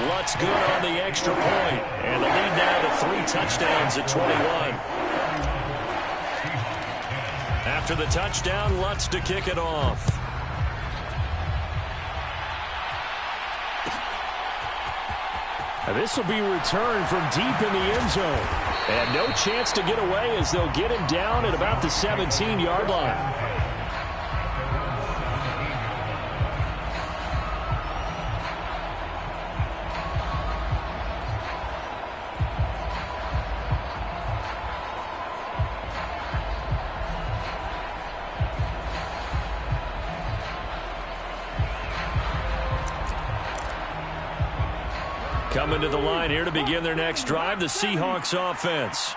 Lutz good on the extra point. And the lead now to 3 touchdowns at 21. After the touchdown, Lutz to kick it off. And this will be returned from deep in the end zone. And no chance to get away as they'll get him down at about the 17-yard line. Coming to the line here to begin their next drive, the Seahawks offense.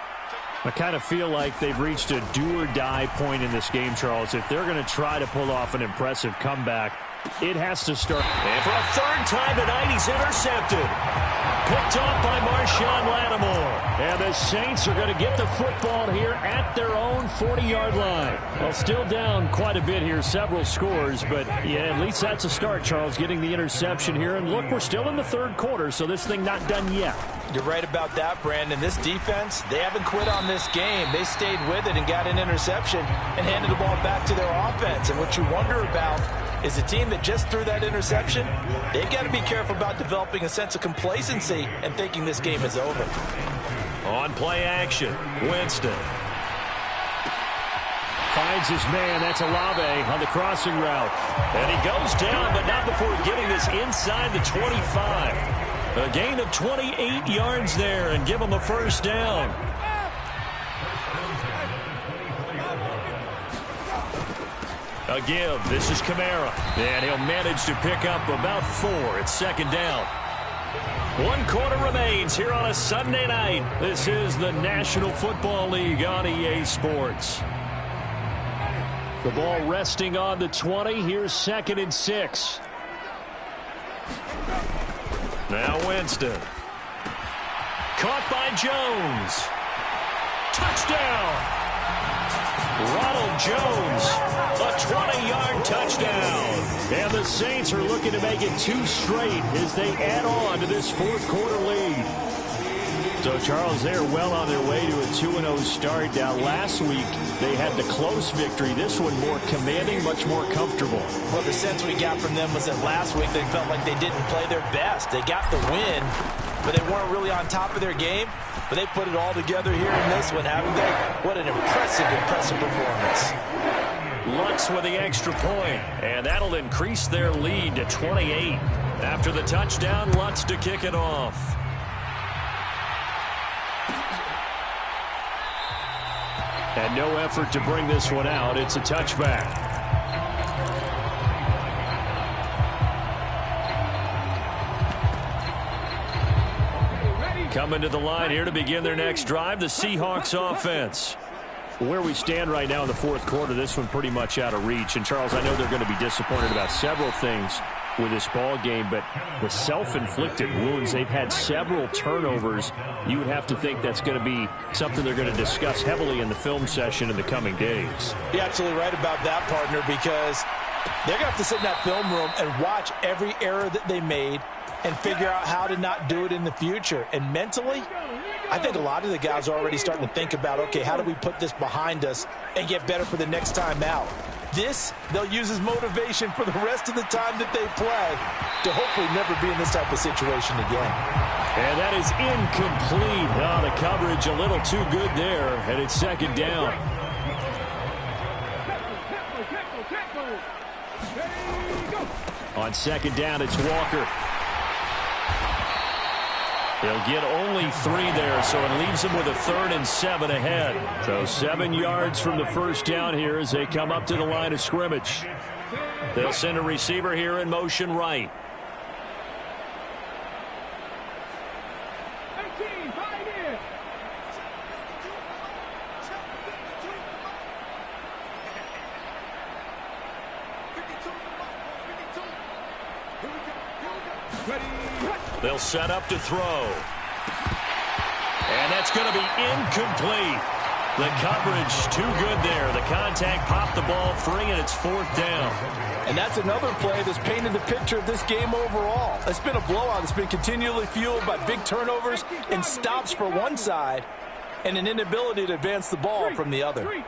I kind of feel like they've reached a do-or-die point in this game, Charles. If they're going to try to pull off an impressive comeback, it has to start. And for a third time tonight, he's intercepted. Picked off by Marshawn Lattimore. And the Saints are going to get the football here at their own 40-yard line. Well, still down quite a bit here, several scores, but yeah, at least that's a start, Charles, getting the interception here. And look, we're still in the third quarter, so this thing not done yet. You're right about that, Brandon. This defense, they haven't quit on this game. They stayed with it and got an interception and handed the ball back to their offense. And what you wonder about is a team that just threw that interception, they've got to be careful about developing a sense of complacency and thinking this game is over. On play action, Winston. Finds his man, that's Olave on the crossing route. And he goes down, but not before getting this inside the 25. A gain of 28 yards there and give him a first down. A give. This is Kamara. And he'll manage to pick up about 4 at second down. 1 quarter remains here on a Sunday night. This is the National Football League on EA Sports. The ball resting on the 20. Here's 2nd and 6. Now Winston. Caught by Jones. Touchdown! Ronald Jones, a 20-yard touchdown. And the Saints are looking to make it 2 straight as they add on to this fourth quarter lead. So, Charles, they're well on their way to a 2-0 start. Now, last week, they had the close victory. This one more commanding, much more comfortable. Well, the sense we got from them was that last week they felt like they didn't play their best. They got the win, but they weren't really on top of their game. But they put it all together here in this one, haven't they? What an impressive performance. Lutz with the extra point, and that'll increase their lead to 28. After the touchdown, Lutz to kick it off. And no effort to bring this one out. It's a touchback. Coming to the line here to begin their next drive, the Seahawks offense. Where we stand right now in the fourth quarter, this one pretty much out of reach. And, Charles, I know they're going to be disappointed about several things with this ball game, but the self-inflicted wounds, they've had several turnovers. You would have to think that's going to be something they're going to discuss heavily in the film session in the coming days. You're absolutely right about that, partner, because they're going to have to sit in that film room and watch every error that they made and figure out how to not do it in the future. And mentally, I think a lot of the guys are already starting to think about, okay, how do we put this behind us and get better for the next time out? This, they'll use as motivation for the rest of the time that they play to hopefully never be in this type of situation again. And that is incomplete. Oh, the coverage a little too good there, and it's second down. On second down, it's Walker. They'll get only 3 there, so it leaves them with a 3rd and 7 ahead. So 7 yards from the first down here as they come up to the line of scrimmage. They'll send a receiver here in motion right. They'll set up to throw. And that's going to be incomplete. The coverage too good there. The contact popped the ball free, and it's 4th down. And that's another play that's painted the picture of this game overall. It's been a blowout. It's been continually fueled by big turnovers and stops for one side and an inability to advance the ball from the other.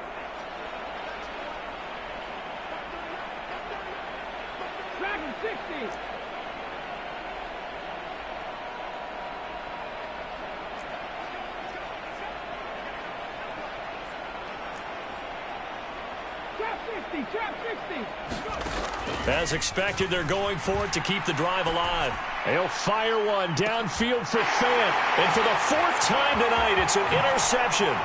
As expected, they're going for it to keep the drive alive. They'll fire one downfield for Fant. And for the 4th time tonight, it's an interception.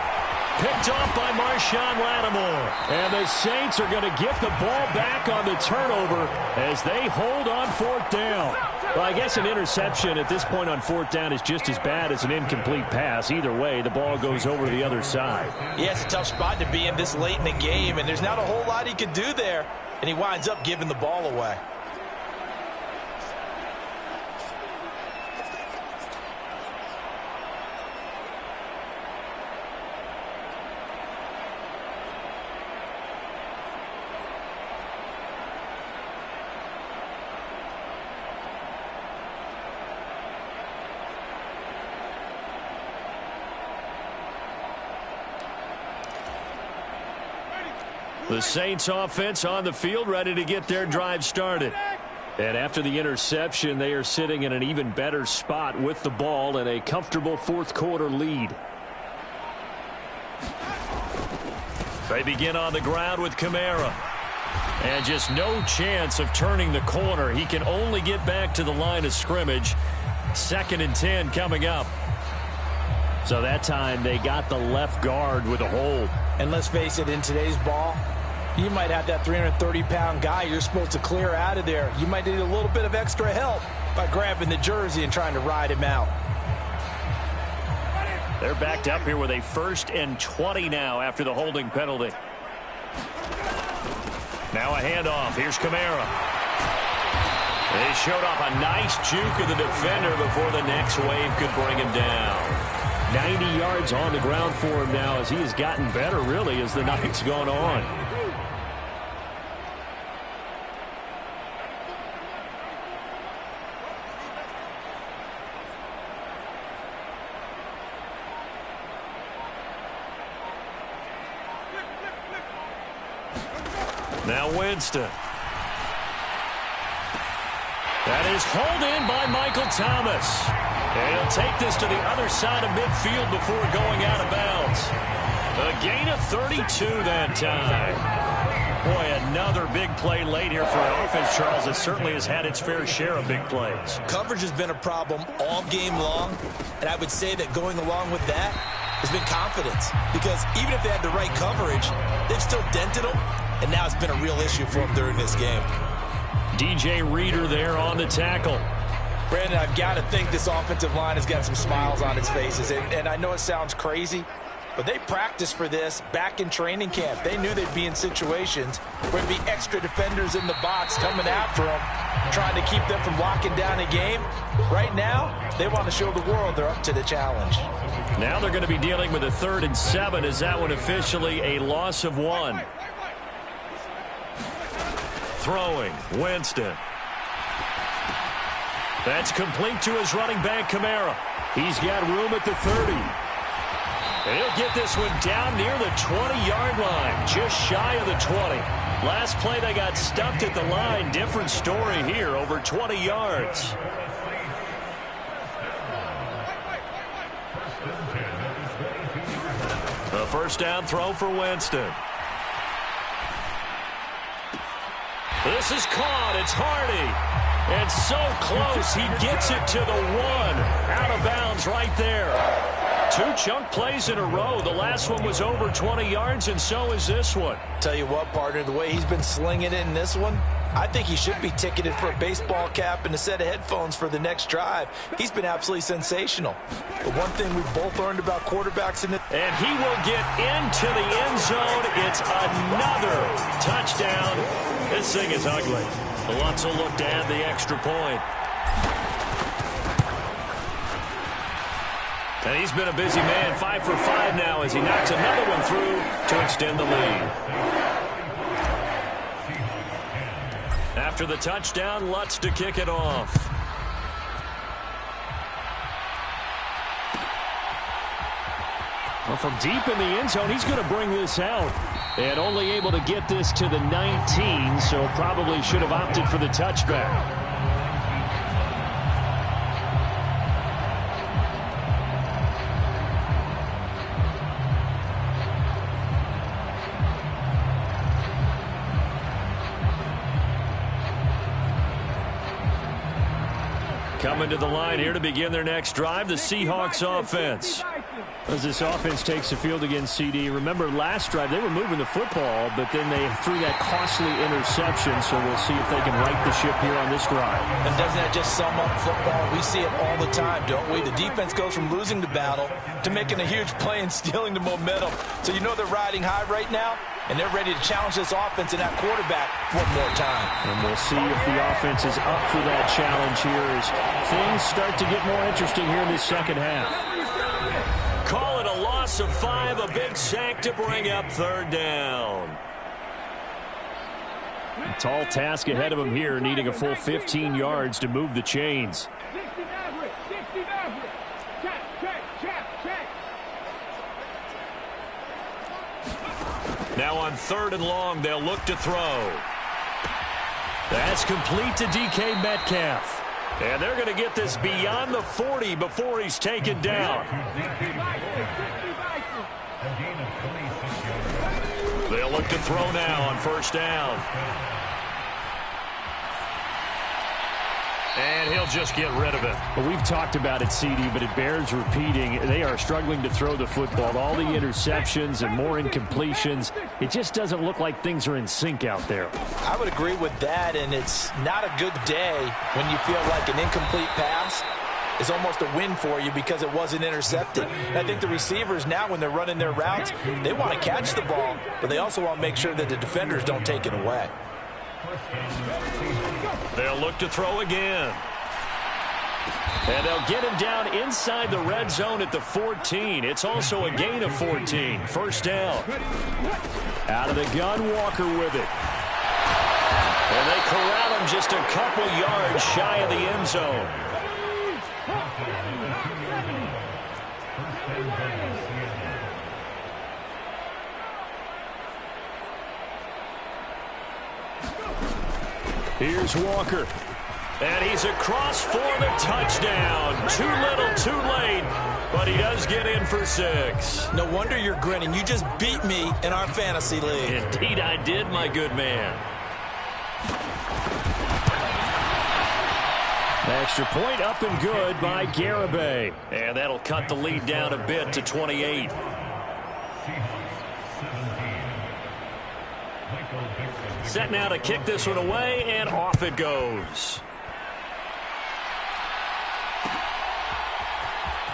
Picked off by Marshawn Lattimore. And the Saints are going to get the ball back on the turnover as they hold on 4th down. Well, I guess an interception at this point on 4th down is just as bad as an incomplete pass. Either way, the ball goes over the other side. Yeah, it's a tough spot to be in this late in the game, and there's not a whole lot he could do there. And he winds up giving the ball away. The Saints offense on the field, ready to get their drive started. And after the interception, they are sitting in an even better spot with the ball and a comfortable 4th quarter lead. They begin on the ground with Kamara. And just no chance of turning the corner. He can only get back to the line of scrimmage. 2nd and 10 coming up. So that time they got the left guard with a hold. And let's face it, in today's ball, you might have that 330-pound guy you're supposed to clear out of there. You might need a little bit of extra help by grabbing the jersey and trying to ride him out. They're backed up here with a 1st and 20 now after the holding penalty. Now a handoff. Here's Kamara. They showed off a nice juke of the defender before the next wave could bring him down. 90 yards on the ground for him now as he has gotten better, really, as the night's gone on. Now Winston. That is hauled in by Michael Thomas. And he'll take this to the other side of midfield before going out of bounds. A gain of 32 that time. Boy, another big play late here for an offense, Charles, that certainly has had its fair share of big plays. Coverage has been a problem all game long, and I would say that going along with that has been confidence. Because even if they had the right coverage, they've still dented them, and now it's been a real issue for them during this game. DJ Reader there on the tackle. Brandon, I've got to think this offensive line has got some smiles on its faces. And I know it sounds crazy, but they practiced for this back in training camp. They knew they'd be in situations where there'd be extra defenders in the box coming after them, trying to keep them from locking down a game. Right now, they want to show the world they're up to the challenge. Now they're going to be dealing with a 3rd and 7. Is that one officially a loss of 1? Throwing, Winston. That's complete to his running back, Kamara. He's got room at the 30. And he'll get this one down near the 20-yard line, just shy of the 20. Last play, they got stuffed at the line. Different story here, over 20 yards. A 1st down throw for Winston. This is caught. It's Hardy. And so close, he gets it to the 1. Out of bounds right there. 2 chunk plays in a row. The last one was over 20 yards, and so is this one. Tell you what, partner, the way he's been slinging it in this one, I think he should be ticketed for a baseball cap and a set of headphones for the next drive. He's been absolutely sensational. But one thing we've both learned about quarterbacks in the... And he will get into the end zone. It's another touchdown. This thing is ugly. Lutz will look to add the extra point. And he's been a busy man, 5 for 5 now as he knocks another one through to extend the lead. After the touchdown, Lutz to kick it off. Well, from deep in the end zone, he's going to bring this out. And only able to get this to the 19, so probably should have opted for the touchback. Coming to the line here to begin their next drive, the Seahawks offense. As this offense takes the field against CD, remember last drive they were moving the football, but then they threw that costly interception, so we'll see if they can right the ship here on this drive. And doesn't that just sum up football? We see it all the time, don't we? The defense goes from losing the battle to making a huge play and stealing the momentum. So you know they're riding high right now, and they're ready to challenge this offense and that quarterback one more time. And we'll see if the offense is up for that challenge here as things start to get more interesting here in this second half. Call it a loss of 5, a big sack to bring up third down. A tall task ahead of him here, needing a full 15 yards to move the chains. Now on 3rd and long, they'll look to throw. That's complete to DK Metcalf. And they're going to get this beyond the 40 before he's taken down. They'll look to throw now on 1st down. And he'll just get rid of it. Well, we've talked about it, CD, but it bears repeating. They are struggling to throw the football. All the interceptions and more incompletions. It just doesn't look like things are in sync out there. I would agree with that, and it's not a good day when you feel like an incomplete pass is almost a win for you because it wasn't intercepted. And I think the receivers now, when they're running their routes, they want to catch the ball, but they also want to make sure that the defenders don't take it away. They'll look to throw again. And they'll get him down inside the red zone at the 14. It's also a gain of 14. 1st down. Out of the gun, Walker with it. And they corral him just a couple yards shy of the end zone. Here's Walker. And he's across for the touchdown. Too little, too late. But he does get in for 6. No wonder you're grinning. You just beat me in our fantasy league. Indeed I did, my good man. Extra point up and good by Garibay. And that'll cut the lead down a bit to 28. Set now to kick this one away, and off it goes.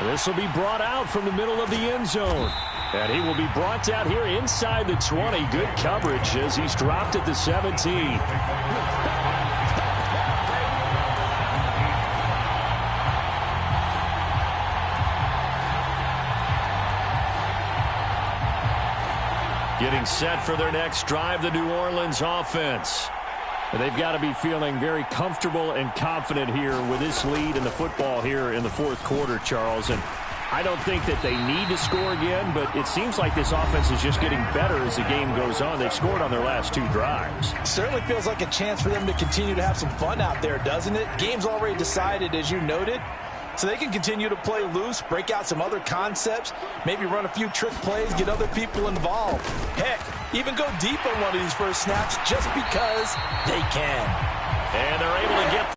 This will be brought out from the middle of the end zone. And he will be brought out here inside the 20. Good coverage as he's dropped at the 17. Getting set for their next drive, the New Orleans offense. And they've got to be feeling very comfortable and confident here with this lead in the football here in the 4th quarter, Charles. And I don't think that they need to score again, but it seems like this offense is just getting better as the game goes on. They've scored on their last 2 drives. Certainly feels like a chance for them to continue to have some fun out there, doesn't it? Game's already decided, as you noted. So they can continue to play loose, break out some other concepts, maybe run a few trick plays, get other people involved. Heck, even go deep on one of these first snaps just because they can. And they're able to get